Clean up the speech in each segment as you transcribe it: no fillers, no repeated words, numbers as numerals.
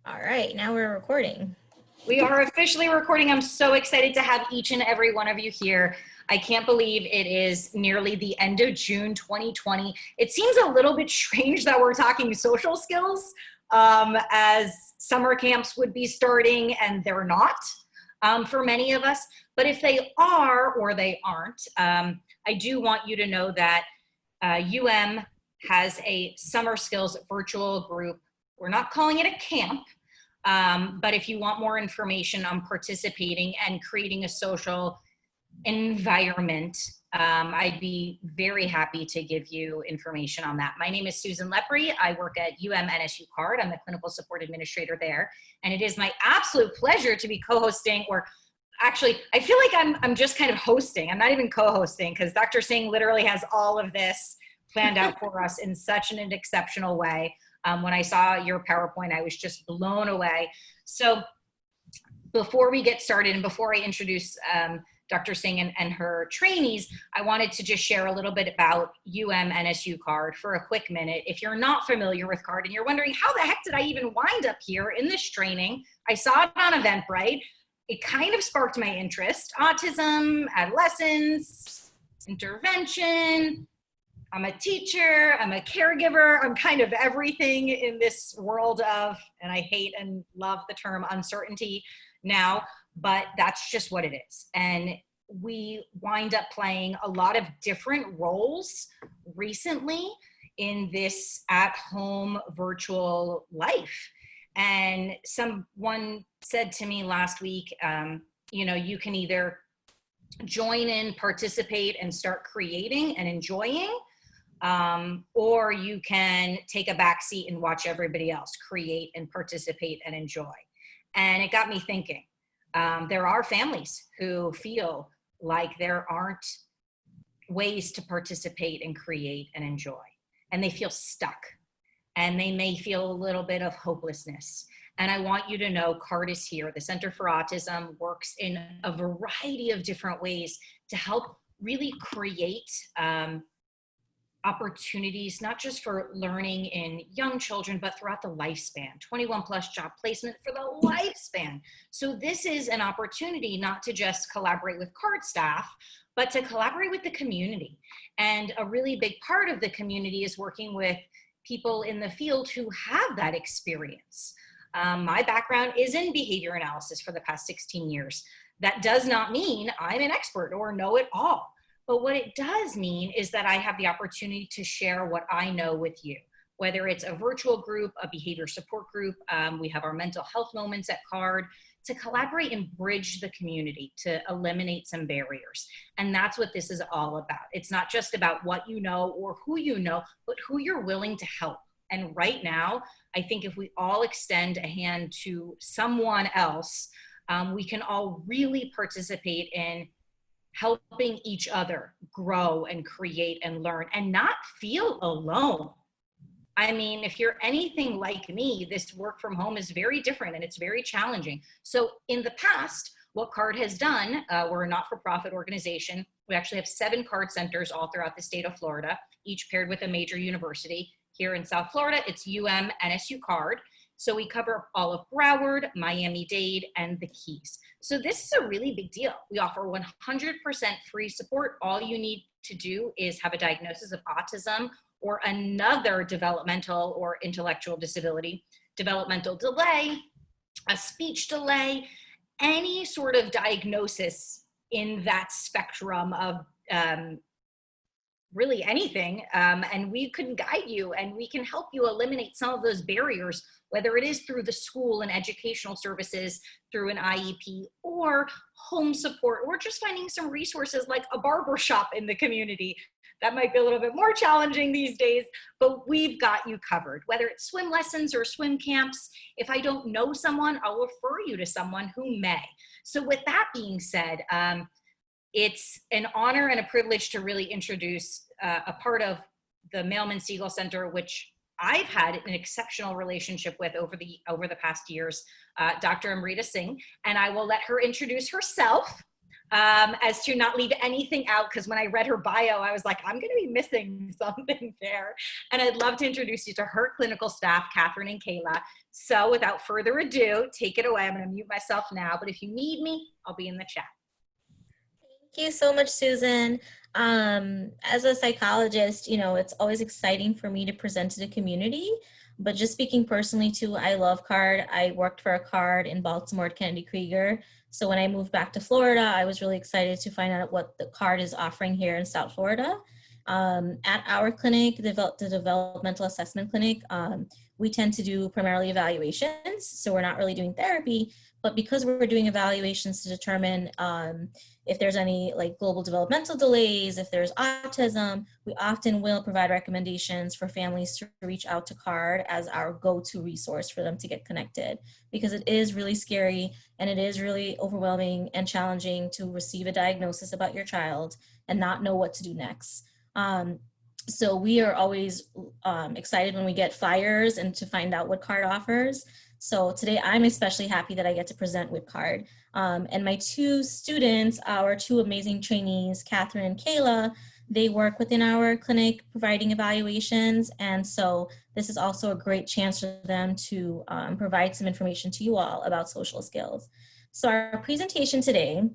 All right, now we're recording. We are officially recording. I'm so excited to have each and every one of you here. I can't believe it is nearly the end of June 2020. It seems a little bit strange that we're talking social skills as summer camps would be starting and they're not for many of us. But if they are or they aren't, I do want you to know that has a summer skills virtual group. We're not calling it a camp. But if you want more information on participating and creating a social environment, I'd be very happy to give you information on that. My name is Susan Lepre. I work at NSU CARD. I'm the clinical support administrator there. And it is my absolute pleasure to be co-hosting, or actually, I feel like I'm just kind of hosting. I'm not even co-hosting because Dr. Singh literally has all of this planned out for us in such an exceptional way. When I saw your PowerPoint, I was just blown away. So before we get started and before I introduce Dr. Singh and her trainees, I wanted to just share a little bit about NSU CARD for a quick minute. If you're not familiar with CARD and you're wondering, how the heck did I even wind up here in this training? I saw it on Eventbrite. It kind of sparked my interest. Autism, adolescents, intervention. I'm a teacher, I'm a caregiver, I'm kind of everything in this world of, and I hate and love the term uncertainty now, but that's just what it is. And we wind up playing a lot of different roles recently in this at-home virtual life. And someone said to me last week, you can either join in, participate, and start creating and enjoying, or you can take a back seat and watch everybody else create and participate and enjoy. And it got me thinking, there are families who feel like there aren't ways to participate and create and enjoy, and they feel stuck, and they may feel a little bit of hopelessness. And I want you to know CARD is here. The Center for Autism works in a variety of different ways to help really create opportunities, not just for learning in young children, but throughout the lifespan, 21 plus job placement for the lifespan. So this is an opportunity not to just collaborate with CARD staff, but to collaborate with the community. And a really big part of the community is working with people in the field who have that experience. My background is in behavior analysis for the past 16 years. That does not mean I'm an expert or know it all. But what it does mean is that I have the opportunity to share what I know with you, whether it's a virtual group, a behavior support group, we have our mental health moments at CARD, to collaborate and bridge the community, to eliminate some barriers. And that's what this is all about. It's not just about what you know or who you know, but who you're willing to help. And right now, I think if we all extend a hand to someone else, we can all really participate in helping each other grow and create and learn and not feel alone. I mean, if you're anything like me, this work from home is very different and it's very challenging. So in the past, what CARD has done, we're a not-for-profit organization. We actually have 7 CARD centers all throughout the state of Florida, each paired with a major university. Here in South Florida, it's NSU CARD. So we cover all of Broward, Miami-Dade, and the Keys. So this is a really big deal. We offer 100% free support. All you need to do is have a diagnosis of autism or another developmental or intellectual disability, developmental delay, a speech delay, any sort of diagnosis in that spectrum of really anything, and we can guide you and we can help you eliminate some of those barriers, whether it is through the school and educational services, through an IEP, or home support, or just finding some resources like a barber shop in the community. That might be a little bit more challenging these days, but we've got you covered. Whether it's swim lessons or swim camps, if I don't know someone, I'll refer you to someone who may. So with that being said, it's an honor and a privilege to really introduce a part of the Mailman Siegel Center, which I've had an exceptional relationship with over the past years, Dr. Amrita Singh, and I will let her introduce herself. as to not leave anything out, because when I read her bio, I was like, I'm going to be missing something there. And I'd love to introduce you to her clinical staff, Catherine and Kayla. So without further ado, take it away. I'm going to mute myself now, but if you need me, I'll be in the chat. Thank you so much, Susan. As a psychologist, it's always exciting for me to present to the community, but just speaking personally too, I love CARD. I worked for a CARD in Baltimore at Kennedy Krieger. So when I moved back to Florida, I was really excited to find out what the CARD is offering here in South Florida. At our clinic, the developmental assessment clinic, we tend to do primarily evaluations. So we're not really doing therapy, but because we're doing evaluations to determine if there's any like global developmental delays, if there's autism, we often will provide recommendations for families to reach out to CARD as our go-to resource for them to get connected, because it is really scary and it is really overwhelming and challenging to receive a diagnosis about your child and not know what to do next. So we are always excited when we get flyers and to find out what CARD offers. So today I'm especially happy that I get to present with CARD. And my two students, our two amazing trainees, Catherine and Kayla, they work within our clinic providing evaluations. And so this is also a great chance for them to provide some information to you all about social skills. So our presentation today,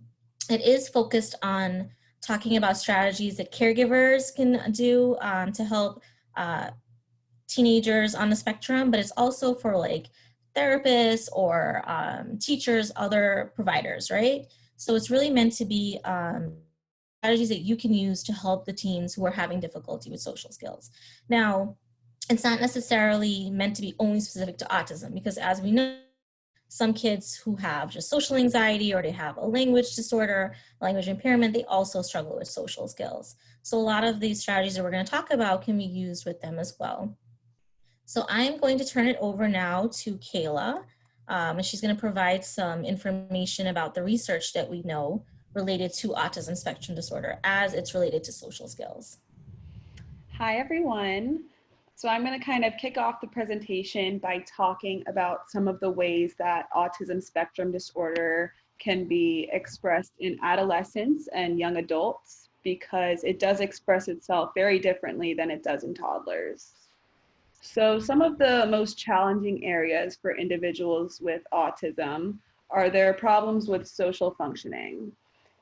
it is focused on talking about strategies that caregivers can do to help teenagers on the spectrum, but it's also for like therapists or teachers, other providers, right? So it's really meant to be strategies that you can use to help the teens who are having difficulty with social skills. Now, it's not necessarily meant to be only specific to autism, because as we know, some kids who have just social anxiety or they have a language disorder, language impairment, they also struggle with social skills. So a lot of these strategies that we're going to talk about can be used with them as well. So I'm going to turn it over now to Kayla, and she's going to provide some information about the research that we know related to autism spectrum disorder as it's related to social skills. Hi, everyone. So I'm going to kind of kick off the presentation by talking about some of the ways that autism spectrum disorder can be expressed in adolescents and young adults, because it does express itself very differently than it does in toddlers. So some of the most challenging areas for individuals with autism are their problems with social functioning.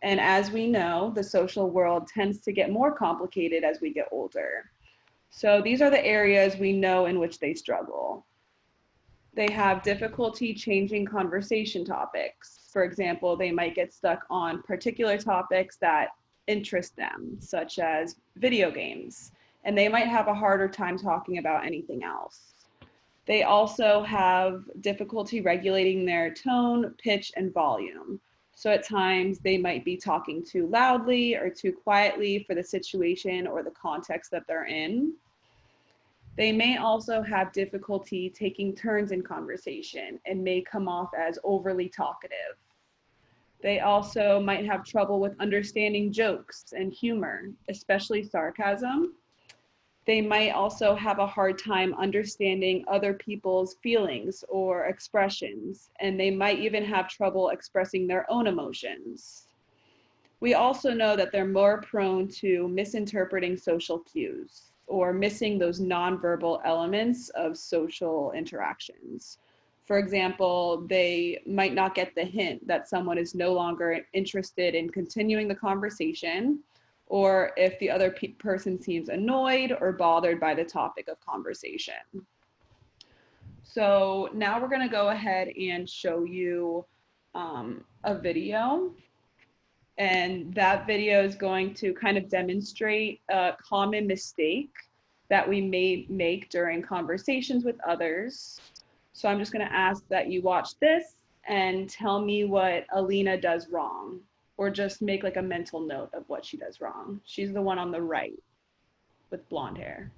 And as we know, the social world tends to get more complicated as we get older. So these are the areas we know in which they struggle. They have difficulty changing conversation topics. For example, they might get stuck on particular topics that interest them, such as video games, and they might have a harder time talking about anything else. They also have difficulty regulating their tone, pitch, and volume. So at times they might be talking too loudly or too quietly for the situation or the context that they're in. They may also have difficulty taking turns in conversation and may come off as overly talkative. They also might have trouble with understanding jokes and humor, especially sarcasm. They might also have a hard time understanding other people's feelings or expressions, and they might even have trouble expressing their own emotions. We also know that they're more prone to misinterpreting social cues or missing those nonverbal elements of social interactions. For example, they might not get the hint that someone is no longer interested in continuing the conversation, or if the other person seems annoyed or bothered by the topic of conversation. So now we're going to go ahead and show you a video. And that video is going to kind of demonstrate a common mistake that we may make during conversations with others. So I'm just going to ask that you watch this and tell me what Alina does wrong, or just make like a mental note of what she does wrong. She's the one on the right with blonde hair.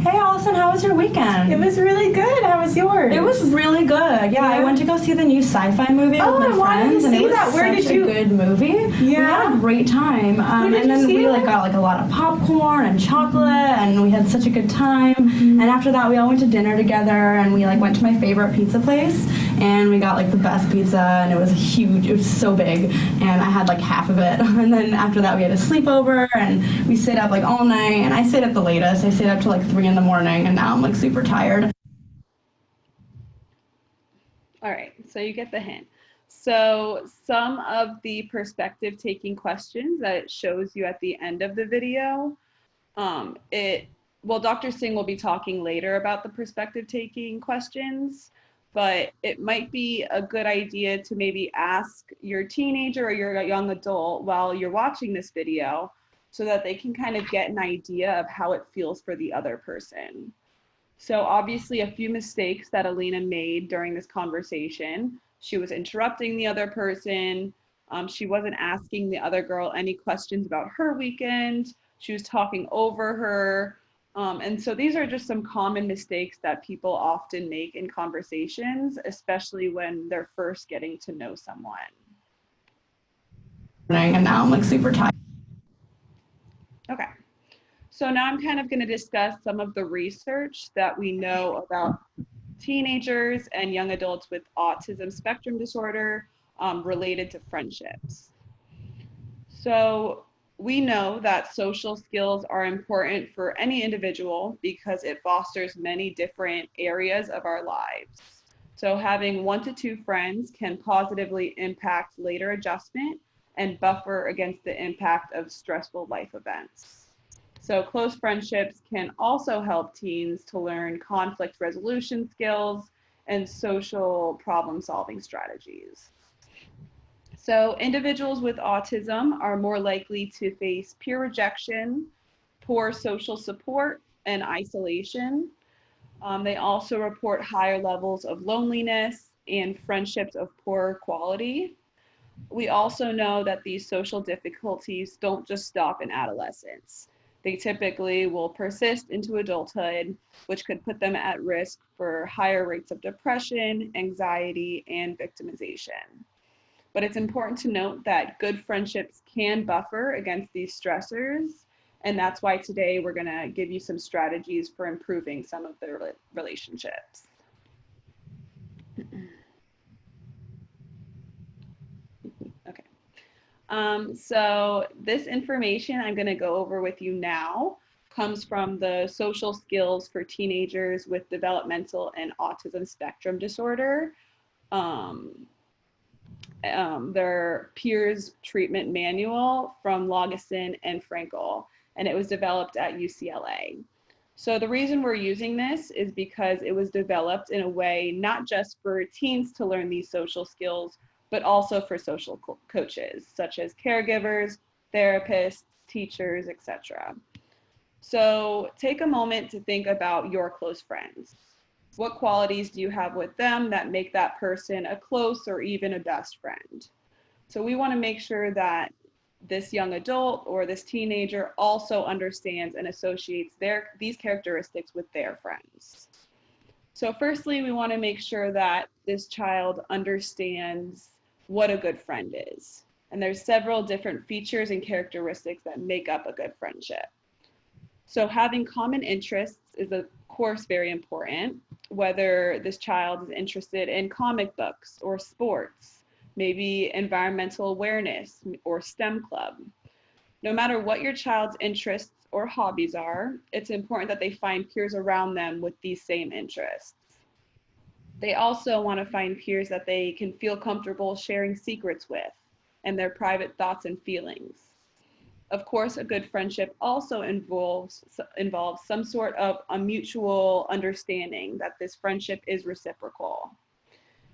Hey Allison, how was your weekend? It was really good. How was yours? It was really good. Yeah, I went to go see the new sci-fi movie with my friends, and it was such a good movie. Yeah, we had a great time. And then we got like a lot of popcorn and chocolate, and we had such a good time. And after that, we all went to dinner together, and we like went to my favorite pizza place. and we got like the best pizza, and it was huge. It was so big, and I had like half of it. And then after that, we had a sleepover, and we stayed up like all night. And I stayed up the latest. I stayed up till like 3 in the morning, and now I'm like super tired. All right, so you get the hint. So some of the perspective taking questions that it shows you at the end of the video, Dr. Singh will be talking later about the perspective taking questions, but it might be a good idea to maybe ask your teenager or your young adult while you're watching this video so that they can kind of get an idea of how it feels for the other person. So obviously a few mistakes that Alina made during this conversation. She was interrupting the other person. She wasn't asking the other girl any questions about her weekend. She was talking over her. And so these are just some common mistakes that people often make in conversations, especially when they're first getting to know someone. And now I'm like super tired. Okay. So now I'm kind of going to discuss some of the research that we know about teenagers and young adults with autism spectrum disorder related to friendships. So we know that social skills are important for any individual because it fosters many different areas of our lives. So having 1 to 2 friends can positively impact later adjustment and buffer against the impact of stressful life events. So close friendships can also help teens to learn conflict resolution skills and social problem-solving strategies. So individuals with autism are more likely to face peer rejection, poor social support, and isolation. They also report higher levels of loneliness and friendships of poor quality. We also know that these social difficulties don't just stop in adolescence. They typically will persist into adulthood, which could put them at risk for higher rates of depression, anxiety, and victimization. But it's important to note that good friendships can buffer against these stressors, and that's why today we're going to give you some strategies for improving some of the relationships. Okay. So this information I'm going to go over with you now comes from the Social Skills for Teenagers with Developmental and Autism Spectrum Disorder, their Peers Treatment Manual from Logison and Frankel, and it was developed at UCLA. So the reason we're using this is because it was developed in a way not just for teens to learn these social skills, but also for social coaches, such as caregivers, therapists, teachers, etc. So take a moment to think about your close friends. What qualities do you have with them that make that person a close or even a best friend? So we want to make sure that this young adult or this teenager also understands and associates these characteristics with their friends. So firstly, we want to make sure that this child understands what a good friend is. And there's several different features and characteristics that make up a good friendship. So having common interests is, of course, very important, whether this child is interested in comic books or sports, maybe environmental awareness or STEM club. No matter what your child's interests or hobbies are, it's important that they find peers around them with these same interests. They also want to find peers that they can feel comfortable sharing secrets with and their private thoughts and feelings. Of course, a good friendship also involves some sort of a mutual understanding that this friendship is reciprocal.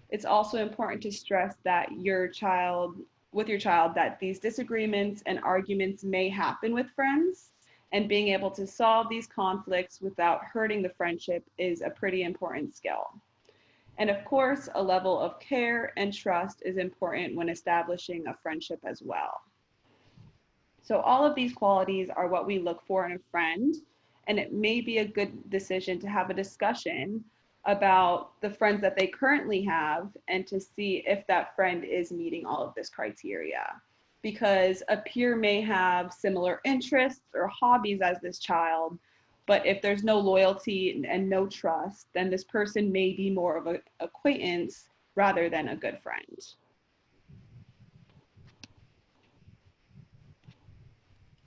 It's also important to stress that with your child, that these disagreements and arguments may happen with friends, and being able to solve these conflicts without hurting the friendship is a pretty important skill. And of course, a level of care and trust is important when establishing a friendship as well. So all of these qualities are what we look for in a friend, and it may be a good decision to have a discussion about the friends that they currently have and to see if that friend is meeting all of this criteria. Because a peer may have similar interests or hobbies as this child, but if there's no loyalty and no trust, then this person may be more of an acquaintance rather than a good friend.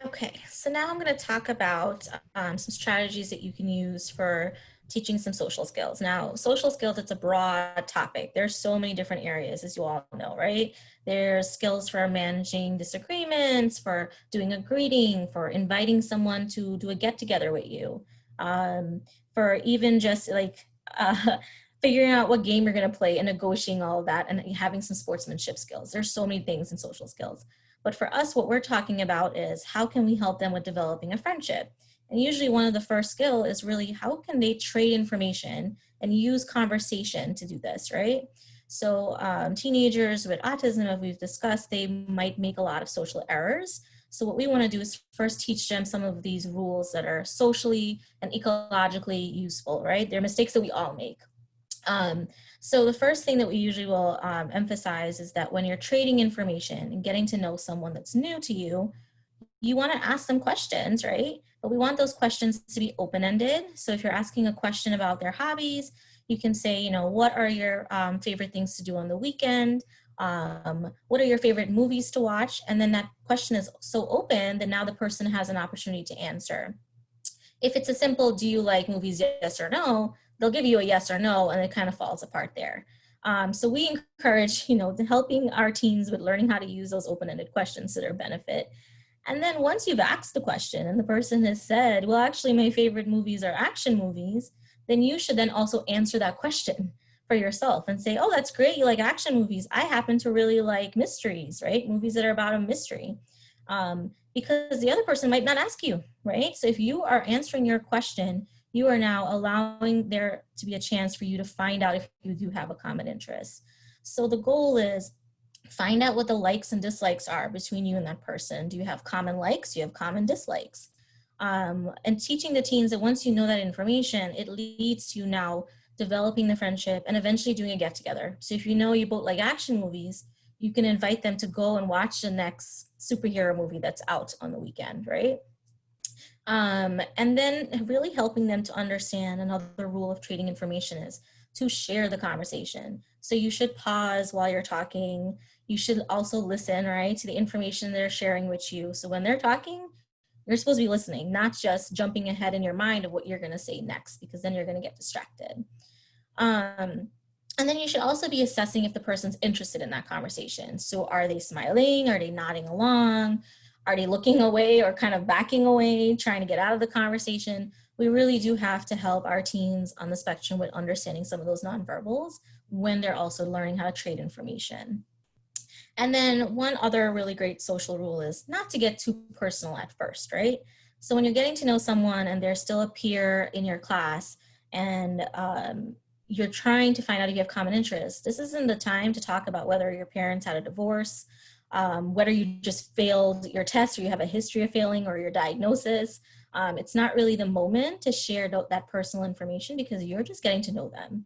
Okay, so now I'm going to talk about some strategies that you can use for teaching some social skills. Now, social skills, it's a broad topic. There's so many different areas, as you all know, right? There's skills for managing disagreements, for doing a greeting, for inviting someone to do a get-together with you, for even just like figuring out what game you're going to play and negotiating all of that and having some sportsmanship skills. There's so many things in social skills. But for us, what we're talking about is how can we help them with developing a friendship? And usually one of the first skill is really how can they trade information and use conversation to do this, right? So teenagers with autism, as we've discussed, they might make a lot of social errors. So what we want to do is first teach them some of these rules that are socially and ecologically useful, right? They're mistakes that we all make. So the first thing that we usually will emphasize is that when you're trading information and getting to know someone that's new to you, you want to ask them questions, right? But we want those questions to be open-ended. So if you're asking a question about their hobbies, you can say, you know, what are your favorite things to do on the weekend? What are your favorite movies to watch? And then that question is so open that now the person has an opportunity to answer. If it's a simple, do you like movies, yes or no? They'll give you a yes or no, and it kind of falls apart there. So we encourage, you know, helping our teens with learning how to use those open-ended questions to their benefit. And then once you've asked the question and the person has said, well, actually my favorite movies are action movies, then you should then also answer that question for yourself and say, oh, that's great, you like action movies. I happen to really like mysteries, right? Movies that are about a mystery. Because the other person might not ask you, right? So if you are answering your question, you are now allowing there to be a chance for you to find out if you do have a common interest. So the goal is find out what the likes and dislikes are between you and that person. Do you have common likes? Do you have common dislikes? And teaching the teens that once you know that information, it leads to you now developing the friendship and eventually doing a get together. So if you know you both like action movies, you can invite them to go and watch the next superhero movie that's out on the weekend, right? And then really helping them to understand another rule of trading information is to share the conversation. So you should pause while you're talking. You should also listen, right, to the information they're sharing with you. So when they're talking, you're supposed to be listening, not just jumping ahead in your mind of what you're going to say next, because then you're going to get distracted. And then you should also be assessing if the person's interested in that conversation. So are they smiling? Are they nodding along? Are they looking away or kind of backing away, trying to get out of the conversation? We really do have to help our teens on the spectrum with understanding some of those nonverbals when they're also learning how to trade information. And then one other really great social rule is not to get too personal at first, right? So when you're getting to know someone and they're still a peer in your class and you're trying to find out if you have common interests, this isn't the time to talk about whether your parents had a divorce, whether you just failed your test or you have a history of failing or your diagnosis. It's not really the moment to share that personal information because you're just getting to know them.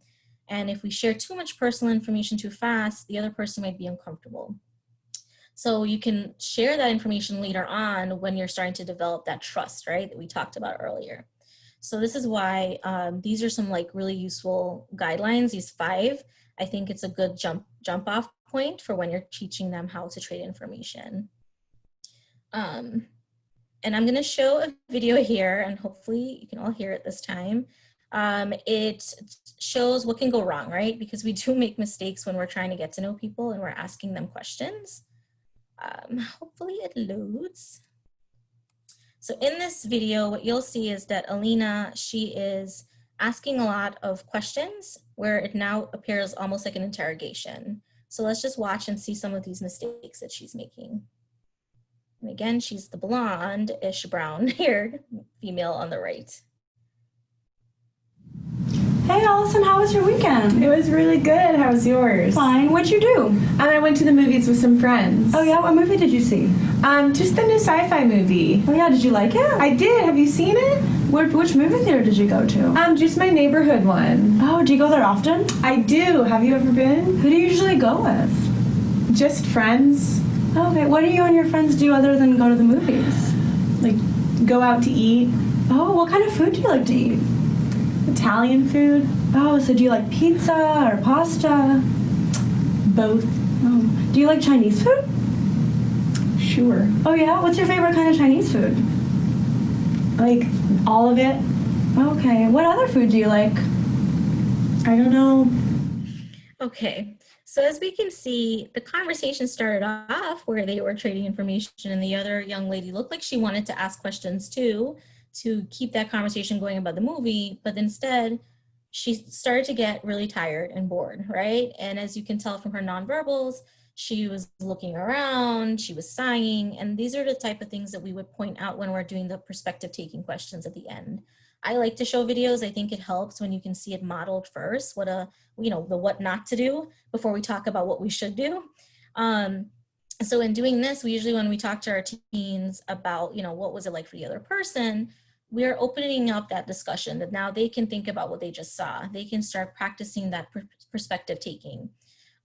And if we share too much personal information too fast, the other person might be uncomfortable. So you can share that information later on when you're starting to develop that trust, right, that we talked about earlier. So this is why these are some like really useful guidelines, these 5. I think it's a good jump off point for when you're teaching them how to trade information. And I'm going to show a video here, and hopefully you can all hear it this time. It shows what can go wrong, right? Because we do make mistakes when we're trying to get to know people and we're asking them questions. Hopefully it loads. So in this video, what you'll see is that Alina, she is asking a lot of questions where it now appears almost like an interrogation. So let's just watch and see some of these mistakes that she's making. And again, she's the blonde-ish brown-haired female on the right. Hey Allison, how was your weekend? It was really good. How was yours? Fine. What'd you do? And I went to the movies with some friends. Oh yeah, what movie did you see? Just the new sci-fi movie. Oh yeah, did you like it? I did. Have you seen it? Which movie theater did you go to? Just my neighborhood one. Oh, do you go there often? I do. Have you ever been? Who do you usually go with? Just friends. Oh, okay. What do you and your friends do other than go to the movies? Like, go out to eat. Oh, what kind of food do you like to eat? Italian food. Oh, so do you like pizza or pasta? Both. Oh. Do you like Chinese food? Sure. Oh yeah? What's your favorite kind of Chinese food? Like all of it. Okay. What other food do you like? I don't know. Okay, so as we can see, the conversation started off where they were trading information and the other young lady looked like she wanted to ask questions too, to keep that conversation going about the movie, but instead she started to get really tired and bored, right? And as you can tell from her nonverbals, she was looking around, she was sighing, and these are the type of things that we would point out when we're doing the perspective taking questions at the end. I like to show videos. I think it helps when you can see it modeled first, the what not to do before we talk about what we should do. So in doing this, we usually, when we talk to our teens about, what was it like for the other person, we're opening up that discussion that now they can think about what they just saw. They can start practicing that perspective taking.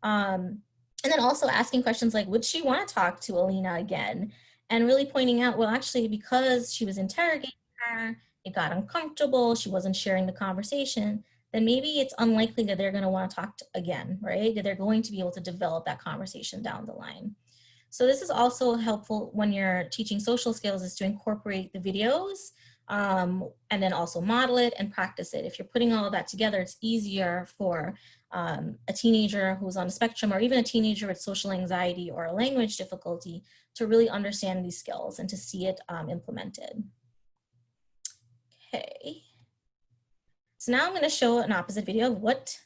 And then also asking questions like, would she want to talk to Alina again? And really pointing out, well, actually, because she was interrogating her, it got uncomfortable, she wasn't sharing the conversation, then maybe it's unlikely that they're going to want to talk again, right? That they're going to be able to develop that conversation down the line. So this is also helpful when you're teaching social skills, is to incorporate the videos and then also model it and practice it. If you're putting all of that together, it's easier for a teenager who's on the spectrum, or even a teenager with social anxiety or a language difficulty, to really understand these skills and to see it implemented. Okay. So now I'm going to show an opposite video of what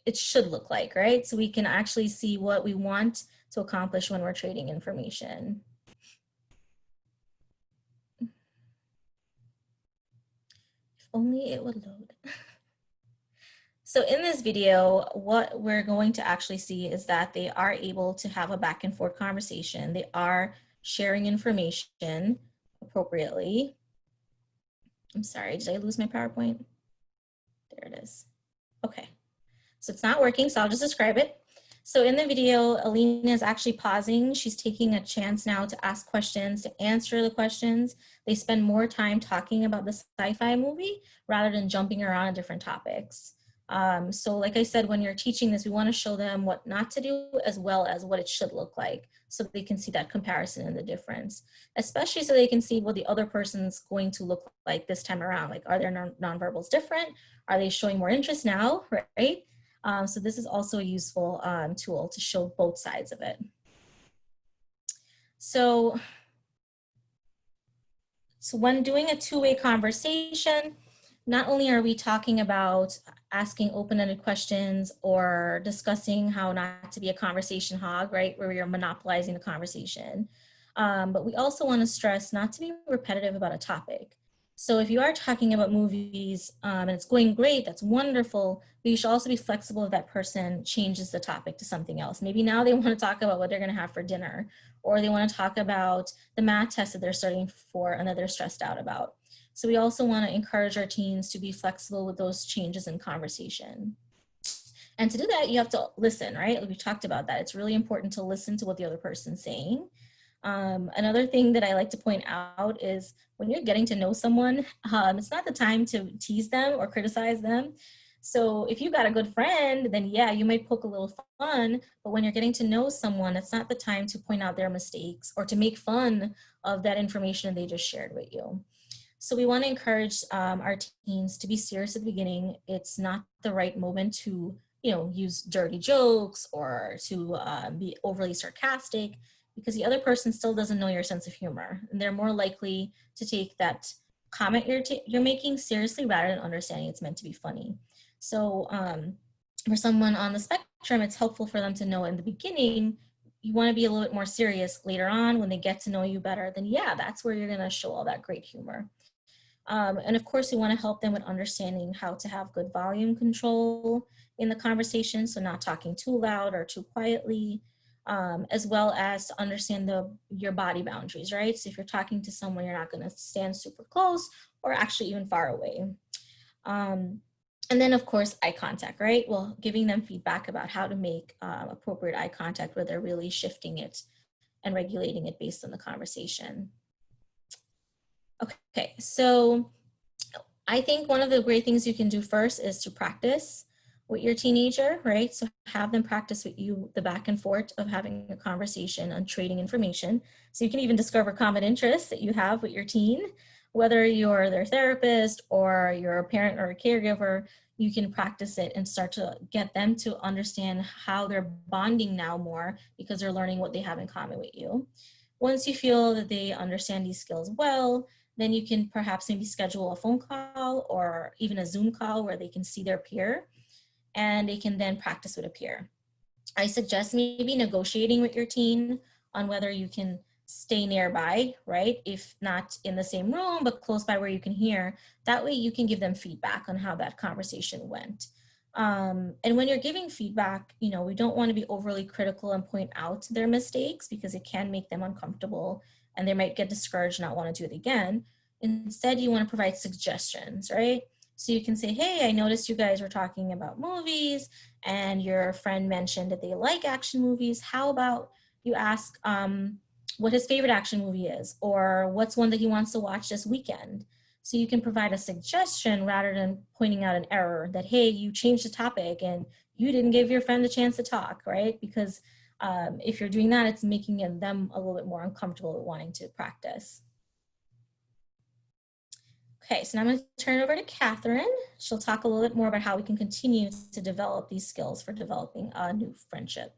it should look like, right? So we can actually see what we want to accomplish when we're trading information. If only it would load. So in this video, what we're going to actually see is that they are able to have a back and forth conversation. They are sharing information appropriately. I'm sorry, did I lose my PowerPoint? There it is. Okay, so it's not working, so I'll just describe it. So in the video, Alina is actually pausing. She's taking a chance now to ask questions, to answer the questions. They spend more time talking about the sci-fi movie rather than jumping around on different topics. So like I said, when you're teaching this, we want to show them what not to do as well as what it should look like, so they can see that comparison and the difference, especially so they can see what the other person's going to look like this time around. Like, are their nonverbals different? Are they showing more interest now, right? So this is also a useful tool to show both sides of it. So when doing a two-way conversation, not only are we talking about asking open-ended questions or discussing how not to be a conversation hog, right, where we are monopolizing the conversation, but we also want to stress not to be repetitive about a topic. So if you are talking about movies and it's going great, that's wonderful, but you should also be flexible if that person changes the topic to something else. Maybe now they want to talk about what they're going to have for dinner, or they want to talk about the math test that they're studying for and that they're stressed out about. So we also want to encourage our teens to be flexible with those changes in conversation. And to do that, you have to listen, right? We talked about that. It's really important to listen to what the other person's saying. Another thing that I like to point out is when you're getting to know someone, it's not the time to tease them or criticize them. So if you got a good friend, then yeah, you might poke a little fun, but when you're getting to know someone, it's not the time to point out their mistakes or to make fun of that information they just shared with you. So we want to encourage our teens to be serious at the beginning. It's not the right moment to, use dirty jokes or to be overly sarcastic, because the other person still doesn't know your sense of humor, and they're more likely to take that comment you're making seriously rather than understanding it's meant to be funny. So for someone on the spectrum, it's helpful for them to know in the beginning, you want to be a little bit more serious. Later on, when they get to know you better, then yeah, that's where you're going to show all that great humor. And of course, we want to help them with understanding how to have good volume control in the conversation, so not talking too loud or too quietly, as well as to understand your body boundaries, right? So if you're talking to someone, you're not going to stand super close or actually even far away. And then, of course, eye contact, right? Well, giving them feedback about how to make appropriate eye contact where they're really shifting it and regulating it based on the conversation. Okay, so I think one of the great things you can do first is to practice. with your teenager, right? So have them practice with you the back and forth of having a conversation on trading information. So you can even discover common interests that you have with your teen, whether you're their therapist or you're a parent or a caregiver. You can practice it and start to get them to understand how they're bonding now more because they're learning what they have in common with you. Once you feel that they understand these skills well, then you can perhaps maybe schedule a phone call or even a Zoom call where they can see their peer and they can then practice with a peer. I suggest maybe negotiating with your teen on whether you can stay nearby, right? If not in the same room, but close by where you can hear. That way you can give them feedback on how that conversation went. And when you're giving feedback, you know, we don't want to be overly critical and point out their mistakes because it can make them uncomfortable and they might get discouraged and not want to do it again. Instead, you want to provide suggestions, right? So you can say, hey, I noticed you guys were talking about movies and your friend mentioned that they like action movies. How about you ask what his favorite action movie is or what's one that he wants to watch this weekend? So you can provide a suggestion rather than pointing out an error that, hey, you changed the topic and you didn't give your friend a chance to talk, right? Because if you're doing that, it's making them a little bit more uncomfortable with wanting to practice. Okay, so now I'm going to turn it over to Catherine. She'll talk a little bit more about how we can continue to develop these skills for developing a new friendship.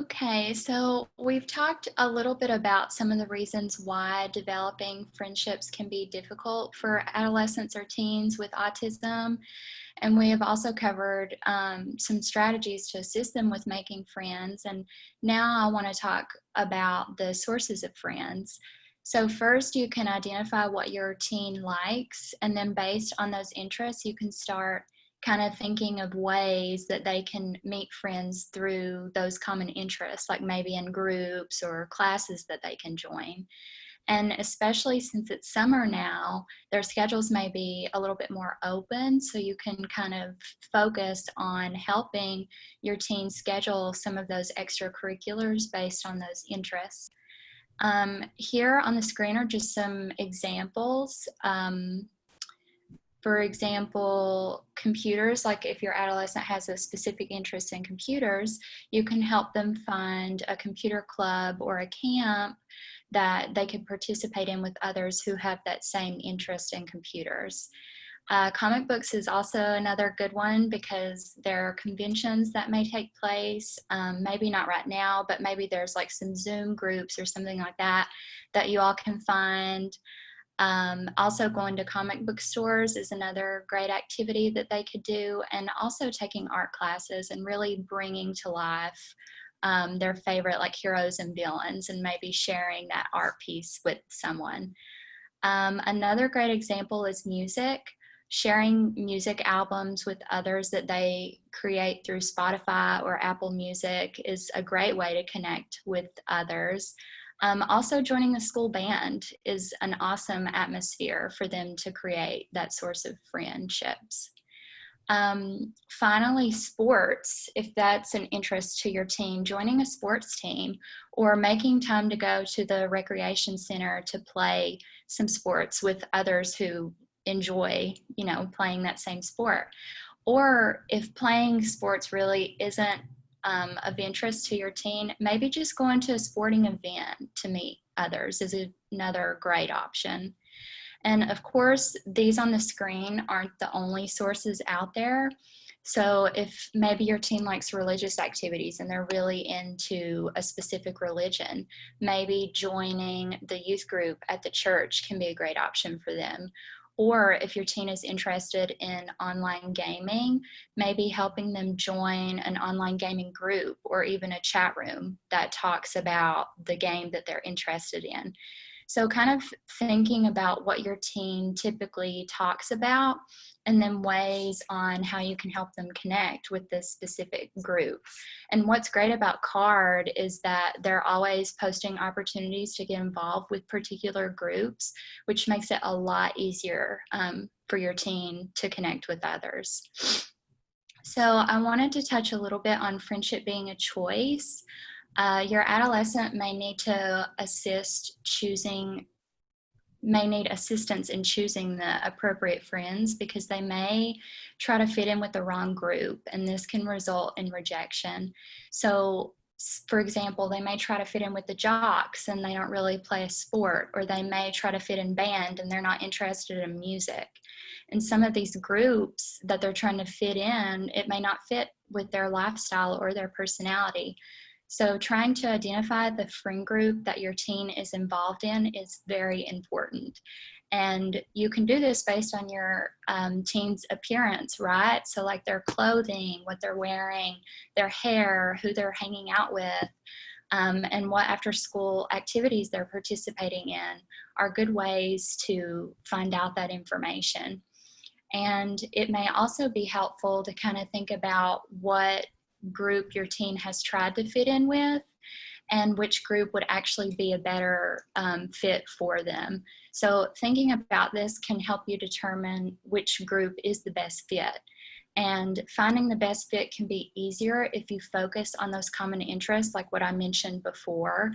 Okay, so we've talked a little bit about some of the reasons why developing friendships can be difficult for adolescents or teens with autism. And we have also covered some strategies to assist them with making friends. And now I want to talk about the sources of friends. So first, you can identify what your teen likes, and then based on those interests, you can start kind of thinking of ways that they can meet friends through those common interests, like maybe in groups or classes that they can join. And especially since it's summer now, their schedules may be a little bit more open, so you can kind of focus on helping your teen schedule some of those extracurriculars based on those interests. Here on the screen are just some examples. For example, computers, like if your adolescent has a specific interest in computers, you can help them find a computer club or a camp that they could participate in with others who have that same interest in computers. Comic books is also another good one because there are conventions that may take place, maybe not right now, but maybe there's like some Zoom groups or something like that that you all can find. Also going to comic book stores is another great activity that they could do, and also taking art classes and really bringing to life their favorite like heroes and villains and maybe sharing that art piece with someone. Another great example is music. Sharing music albums with others that they create through Spotify or Apple Music is a great way to connect with others. Also joining the school band is an awesome atmosphere for them to create that source of friendships. Finally, sports, if that's an interest to your teen, joining a sports team or making time to go to the recreation center to play some sports with others who enjoy, you know, playing that same sport. Or if playing sports really isn't of interest to your teen, maybe just going to a sporting event to meet others is another great option. And of course, these on the screen aren't the only sources out there. So if maybe your teen likes religious activities and they're really into a specific religion, maybe joining the youth group at the church can be a great option for them. Or if your teen is interested in online gaming, maybe helping them join an online gaming group or even a chat room that talks about the game that they're interested in. So kind of thinking about what your teen typically talks about and then ways on how you can help them connect with this specific group. And what's great about CARD is that they're always posting opportunities to get involved with particular groups, which makes it a lot easier for your teen to connect with others. So I wanted to touch a little bit on friendship being a choice. Your adolescent may need to assist choosing may need assistance in choosing the appropriate friends because they may try to fit in with the wrong group, and this can result in rejection. So, for example, they may try to fit in with the jocks and they don't really play a sport, or they may try to fit in band and they're not interested in music. And some of these groups that they're trying to fit in, it may not fit with their lifestyle or their personality. So trying to identify the friend group that your teen is involved in is very important. And you can do this based on your teen's appearance, right? So like their clothing, what they're wearing, their hair, who they're hanging out with, and what after school activities they're participating in are good ways to find out that information. And it may also be helpful to kind of think about what group your teen has tried to fit in with and which group would actually be a better fit for them. So thinking about this can help you determine which group is the best fit. And finding the best fit can be easier if you focus on those common interests, like what I mentioned before,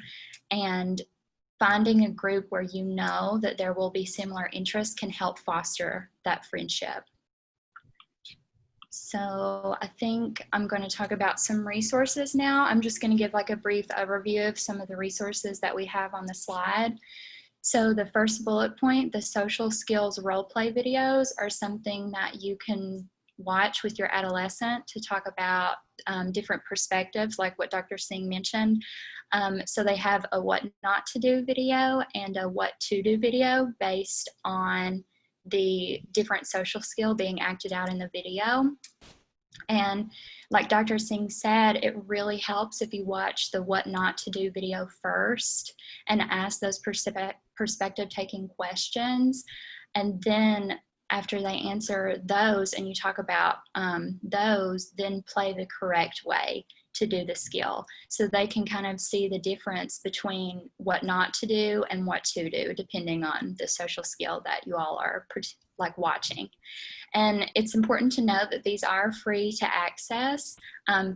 and finding a group where you know that there will be similar interests can help foster that friendship. So I think I'm going to talk about some resources now. I'm just going to give like a brief overview of some of the resources that we have on the slide. So the first bullet point, the social skills role play videos are something that you can watch with your adolescent to talk about different perspectives, like what Dr. Singh mentioned. So they have a what not to do video and a what to do video based on the different social skill being acted out in the video. And like Dr. Singh said, it really helps if you watch the what not to do video first and ask those perspective taking questions. And then after they answer those and you talk about those, then play the correct way to do the skill, so they can kind of see the difference between what not to do and what to do, depending on the social skill that you all are like watching. And it's important to know that these are free to access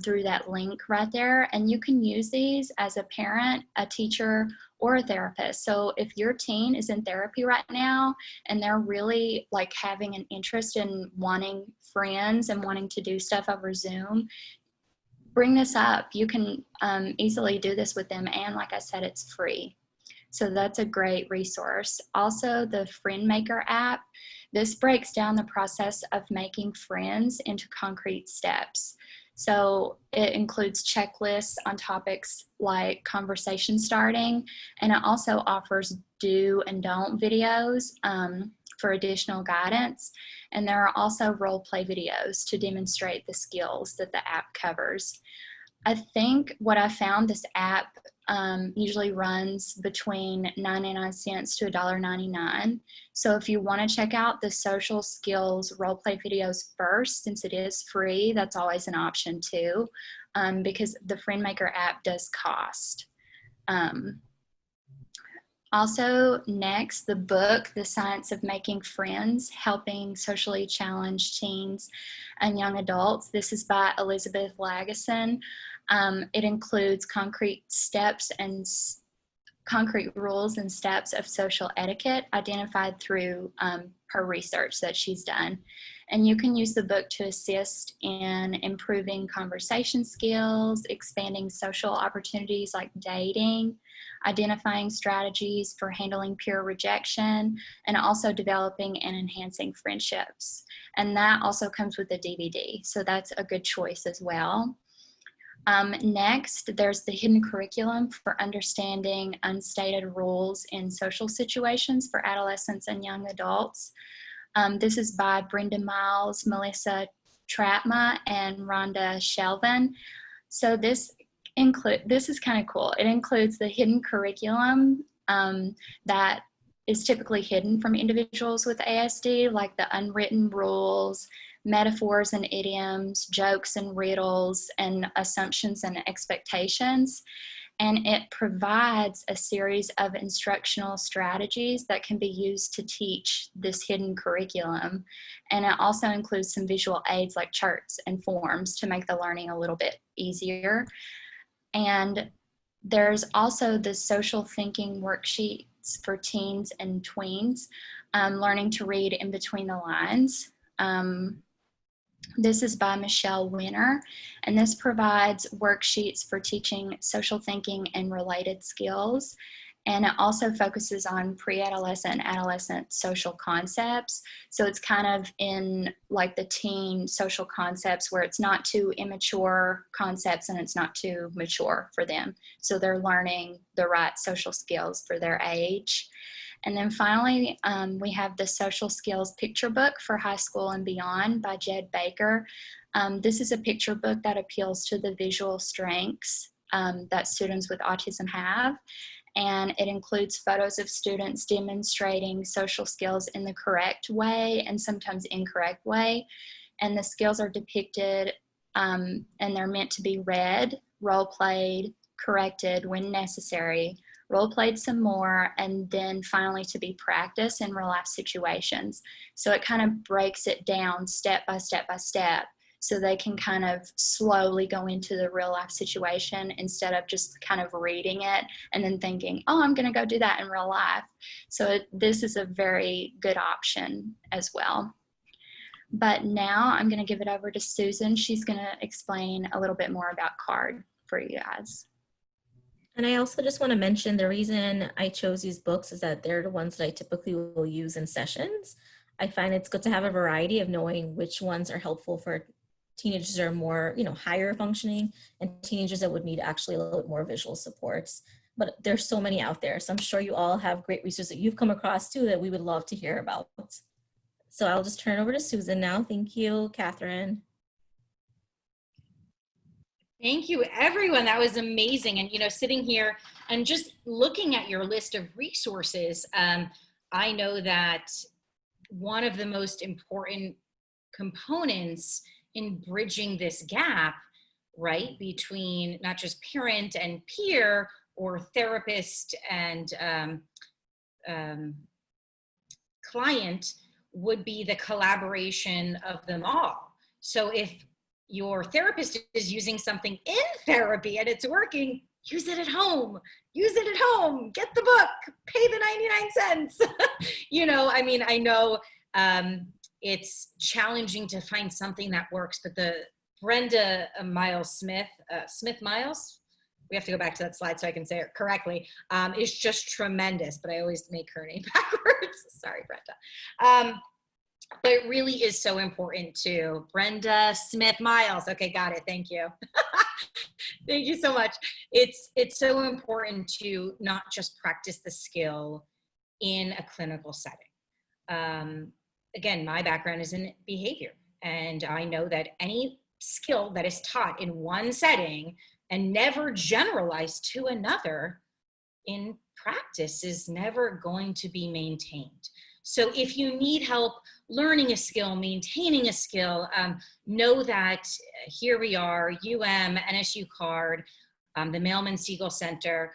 through that link right there. And you can use these as a parent, a teacher, or a therapist. So if your teen is in therapy right now and they're really like having an interest in wanting friends and wanting to do stuff over Zoom, bring this up. You can easily do this with them. And like I said, it's free. So that's a great resource. Also, the Friend Maker app. This breaks down the process of making friends into concrete steps. So it includes checklists on topics like conversation starting, and it also offers do and don't videos for additional guidance. And there are also role play videos to demonstrate the skills that the app covers. I think what I found, this app usually runs between 99 cents to $1.99. So if you want to check out the social skills role play videos first, since it is free, that's always an option too, because the Friend Maker app does cost. Also, next, the book, The Science of Making Friends, Helping Socially Challenged Teens and Young Adults. This is by Elizabeth Lageson. It includes concrete rules and steps of social etiquette identified through her research that she's done. And you can use the book to assist in improving conversation skills, expanding social opportunities like dating, identifying strategies for handling peer rejection, and also developing and enhancing friendships. And that also comes with a DVD, so that's a good choice as well. Next, there's the hidden curriculum for understanding unstated rules in social situations for adolescents and young adults. This is by Brenda Miles, Melissa Tratma, and Rhonda Shelvin. So this is kind of cool. It includes the hidden curriculum that is typically hidden from individuals with ASD, like the unwritten rules, metaphors and idioms, jokes and riddles, and assumptions and expectations. And it provides a series of instructional strategies that can be used to teach this hidden curriculum. And it also includes some visual aids like charts and forms to make the learning a little bit easier. And there's also the social thinking worksheets for teens and tweens, learning to read in between the lines. This is by Michelle Winner, and this provides worksheets for teaching social thinking and related skills. And it also focuses on pre-adolescent and adolescent social concepts. So it's kind of in like the teen social concepts where it's not too immature concepts and it's not too mature for them. So they're learning the right social skills for their age. And then finally, we have the Social Skills Picture Book for High School and Beyond by Jed Baker. This is a picture book that appeals to the visual strengths that students with autism have. And it includes photos of students demonstrating social skills in the correct way and sometimes incorrect way. And the skills are depicted and they're meant to be read, role-played, corrected when necessary, role-played some more, and then finally to be practiced in real-life situations. So it kind of breaks it down step by step by step, so they can kind of slowly go into the real life situation instead of just kind of reading it and then thinking, oh, I'm gonna go do that in real life. So this is a very good option as well. But now I'm gonna give it over to Susan. She's gonna explain a little bit more about CARD for you guys. And I also just want to mention the reason I chose these books is that they're the ones that I typically will use in sessions. I find it's good to have a variety of knowing which ones are helpful for teenagers that are more, higher functioning and teenagers that would need actually a little bit more visual supports. But there's so many out there. So I'm sure you all have great resources that you've come across too that we would love to hear about. So I'll just turn it over to Susan now. Thank you, Catherine. Thank you, everyone. That was amazing. And, sitting here and just looking at your list of resources, I know that one of the most important components in bridging this gap, right, between not just parent and peer or therapist and client would be the collaboration of them all. So if your therapist is using something in therapy and it's working, use it at home. Use it at home. Get the book. Pay the 99 cents. I know it's challenging to find something that works, but the Brenda Miles-Smith, Smith-Miles, we have to go back to that slide so I can say it correctly, is just tremendous, but I always make her name backwards. Sorry, Brenda. But it really is so important to Brenda Smith-Miles. Okay, got it. Thank you. Thank you so much. It's so important to not just practice the skill in a clinical setting. Again, my background is in behavior, and I know that any skill that is taught in one setting and never generalized to another in practice is never going to be maintained. So if you need help learning a skill, maintaining a skill, know that here we are, NSU CARD, the Mailman Siegel Center,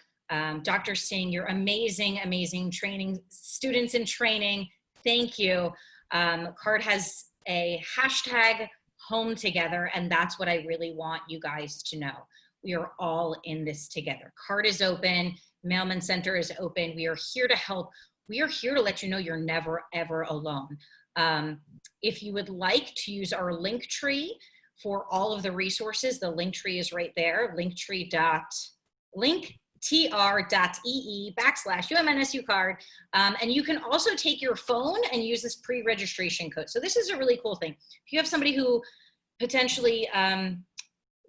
Dr. Singh, your amazing, amazing training, students in training, thank you. CARD has a hashtag home together, and that's what I really want you guys to know. We are all in this together. CARD is open, Mailman Center is open. We are here to help. We are here to let you know you're never, ever alone. If you would like to use our link tree for all of the resources, the link tree is right there, linktr.ee/UMNSUcard. And you can also take your phone and use this pre-registration code. So this is a really cool thing. If you have somebody who potentially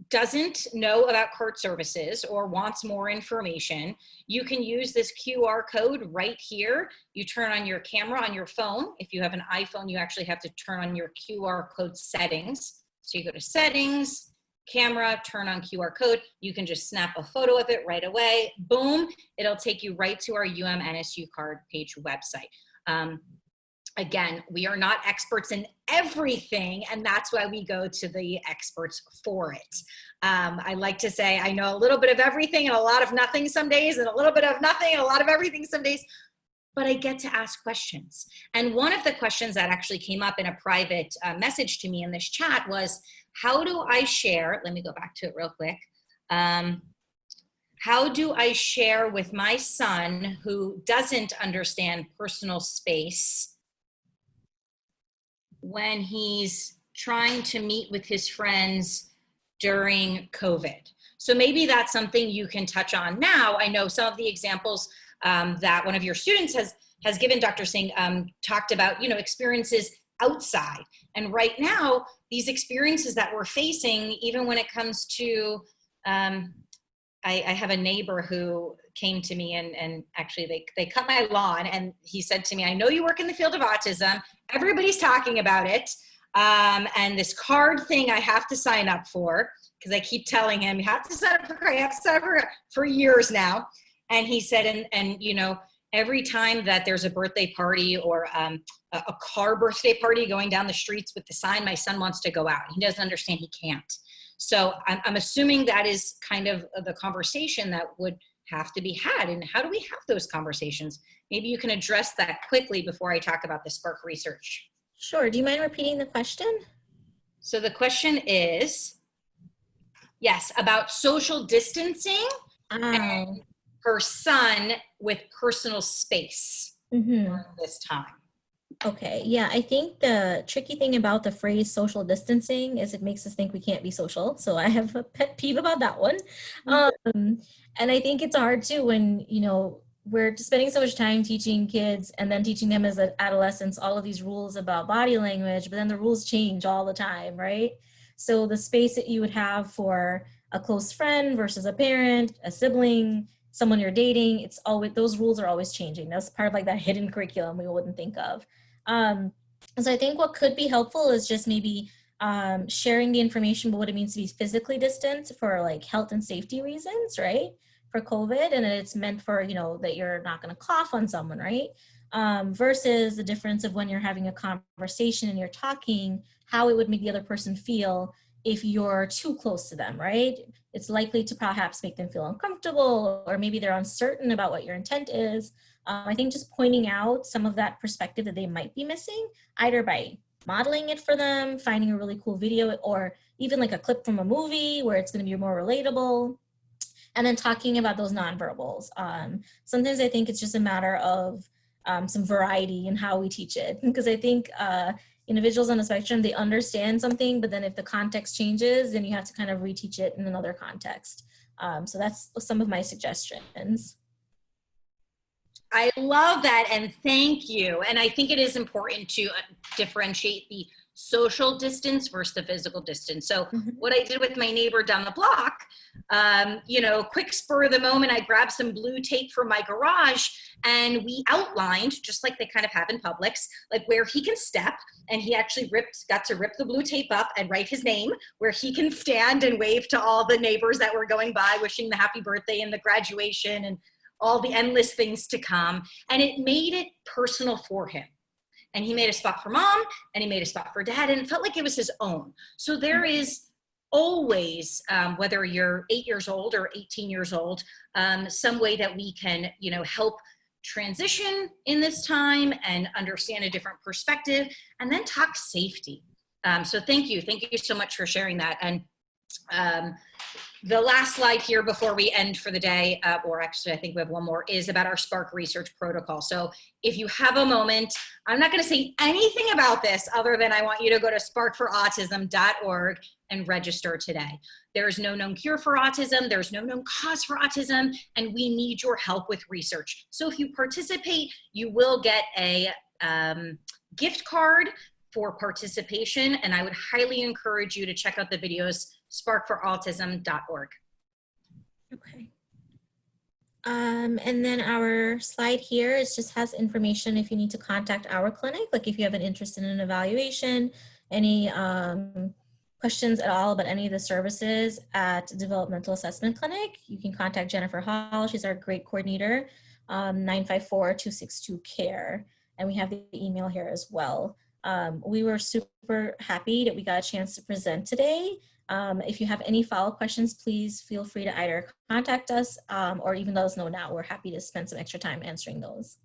doesn't know about CARD services or wants more information, you can use this QR code right here. You turn on your camera on your phone. If you have an iPhone, you actually have to turn on your QR code settings. So you go to settings, camera, turn on QR code. You can just snap a photo of it right away. Boom, it'll take you right to our NSU CARD page website. Again, we are not experts in everything, and that's why we go to the experts for it. I like to say I know a little bit of everything and a lot of nothing some days, and a little bit of nothing and a lot of everything some days, but I get to ask questions. And one of the questions that actually came up in a private message to me in this chat was, how do I share, let me go back to it real quick. How do I share with my son who doesn't understand personal space when he's trying to meet with his friends during COVID? So maybe that's something you can touch on now. I know some of the examples that one of your students has given, Dr. Singh, talked about, experiences outside. And right now, these experiences that we're facing, even when it comes to, I have a neighbor who came to me and actually they cut my lawn, and he said to me, I know you work in the field of autism. Everybody's talking about it. And this card thing I have to sign up for, because I keep telling him, you have to sign up for card, you have to sign up for years now. And he said, and every time that there's a birthday party or a car birthday party going down the streets with the sign, my son wants to go out. He doesn't understand he can't. So I'm assuming that is kind of the conversation that would have to be had. And how do we have those conversations? Maybe you can address that quickly before I talk about the Spark research. Sure. Do you mind repeating the question? So the question is, yes, about social distancing and her son with personal space during this time. Okay, yeah, I think the tricky thing about the phrase social distancing is it makes us think we can't be social. So I have a pet peeve about that one. And I think it's hard too when, we're spending so much time teaching kids and then teaching them as adolescents all of these rules about body language, but then the rules change all the time, right? So the space that you would have for a close friend versus a parent, a sibling, someone you're dating, it's always, those rules are always changing. That's part of like that hidden curriculum we wouldn't think of. So I think what could be helpful is just maybe sharing the information about what it means to be physically distant for like health and safety reasons, right? For COVID, and it's meant for, that you're not going to cough on someone, right? Versus the difference of when you're having a conversation and you're talking, how it would make the other person feel if you're too close to them, right? It's likely to perhaps make them feel uncomfortable, or maybe they're uncertain about what your intent is. I think just pointing out some of that perspective that they might be missing, either by modeling it for them, finding a really cool video, or even like a clip from a movie where it's going to be more relatable, and then talking about those nonverbals. Sometimes I think it's just a matter of some variety in how we teach it, because I think individuals on the spectrum, they understand something, but then if the context changes, then you have to kind of reteach it in another context. So that's some of my suggestions. I love that, and thank you. And I think it is important to differentiate the social distance versus the physical distance. So what I did with my neighbor down the block, quick spur of the moment, I grabbed some blue tape from my garage and we outlined, just like they kind of have in Publix, like where he can step, and he actually got to rip the blue tape up and write his name, where he can stand and wave to all the neighbors that were going by, wishing the happy birthday and the graduation and all the endless things to come. And it made it personal for him. And he made a spot for mom, and he made a spot for dad, and it felt like it was his own. So there is always, whether you're 8 years old or 18 years old, some way that we can, help transition in this time and understand a different perspective, and then talk safety. So thank you so much for sharing that. And the last slide here before we end for the day, or actually I think we have one more, is about our Spark research protocol. So if you have a moment, I'm not going to say anything about this other than I want you to go to sparkforautism.org and register today. There is no known cure for autism, there's no known cause for autism, and we need your help with research. So if you participate, you will get a gift card for participation, and I would highly encourage you to check out the videos, sparkforautism.org. Okay. And then our slide here just has information if you need to contact our clinic, like if you have an interest in an evaluation, any questions at all about any of the services at Developmental Assessment Clinic, you can contact Jennifer Hall. She's our great coordinator, 954-262-CARE. And we have the email here as well. We were super happy that we got a chance to present today. If you have any follow-up questions, please feel free to either contact us or even let us know now. We're happy to spend some extra time answering those.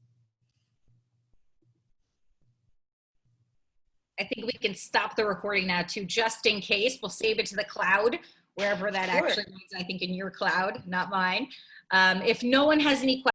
I think we can stop the recording now too, just in case. We'll save it to the cloud wherever that Sure. actually means, I think in your cloud, not mine. If no one has any questions,